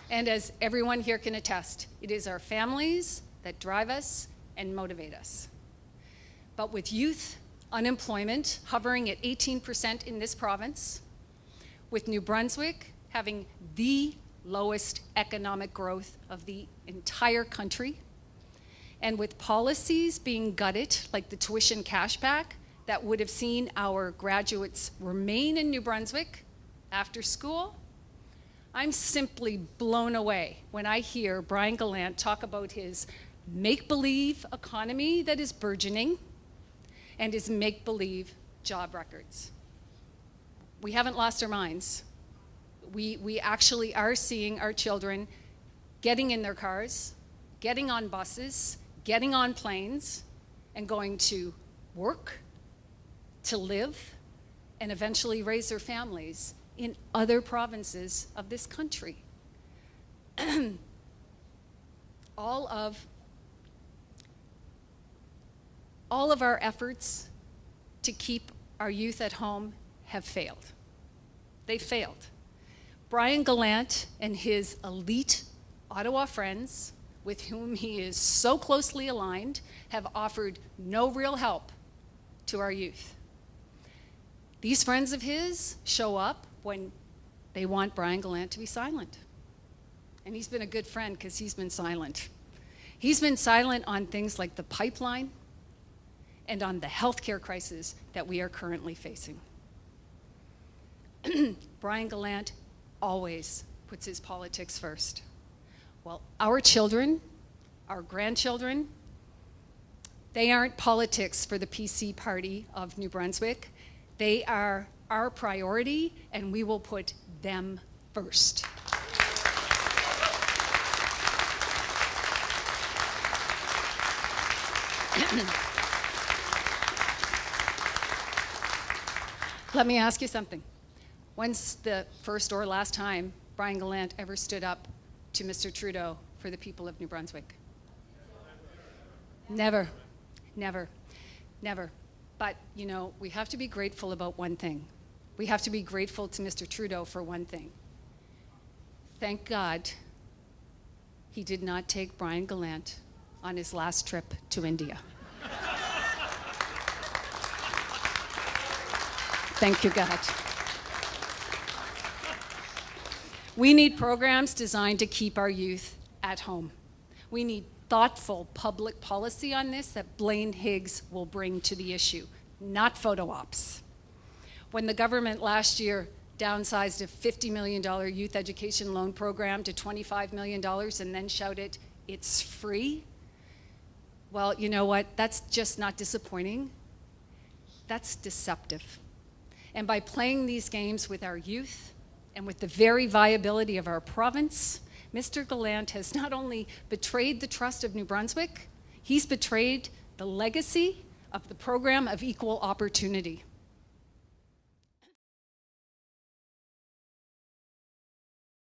And as everyone here can attest, it is our families that drive us and motivate us. But with youth unemployment hovering at 18% in this province, with New Brunswick having the lowest economic growth of the entire country, and with policies being gutted, like the tuition cashback, that would have seen our graduates remain in New Brunswick after school, I'm simply blown away when I hear Brian Gallant talk about his make-believe economy that is burgeoning and his make-believe job records. We haven't lost our minds. We actually are seeing our children getting in their cars, getting on buses, getting on planes, and going to work, to live, and eventually raise their families in other provinces of this country. All of our efforts to keep our youth at home have failed. They failed. Brian Gallant and his elite Ottawa friends, with whom he is so closely aligned, have offered no real help to our youth. These friends of his show up when they want Brian Gallant to be silent. And he's been a good friend because he's been silent. He's been silent on things like the pipeline and on the healthcare crisis that we are currently facing. Brian Gallant always puts his politics first. Well, our children, our grandchildren, they aren't politics for the PC party of New Brunswick. They are our priority, and we will put them first. Let me ask you something. When's the first or last time Brian Gallant ever stood up to Mr. Trudeau for the people of New Brunswick? Never, never, never. But, you know, we have to be grateful about one thing. We have to be grateful to Mr. Trudeau for one thing. Thank God he did not take Brian Gallant on his last trip to India. Thank you, God. We need programs designed to keep our youth at home. We need thoughtful public policy on this that Blaine Higgs will bring to the issue, not photo ops. When the government last year downsized a $50 million youth education loan program to $25 million and then shouted, "It's free," well, you know what? That's just not disappointing. That's deceptive. And by playing these games with our youth and with the very viability of our province, Mr. Gallant has not only betrayed the trust of New Brunswick, he's betrayed the legacy of the program of equal opportunity.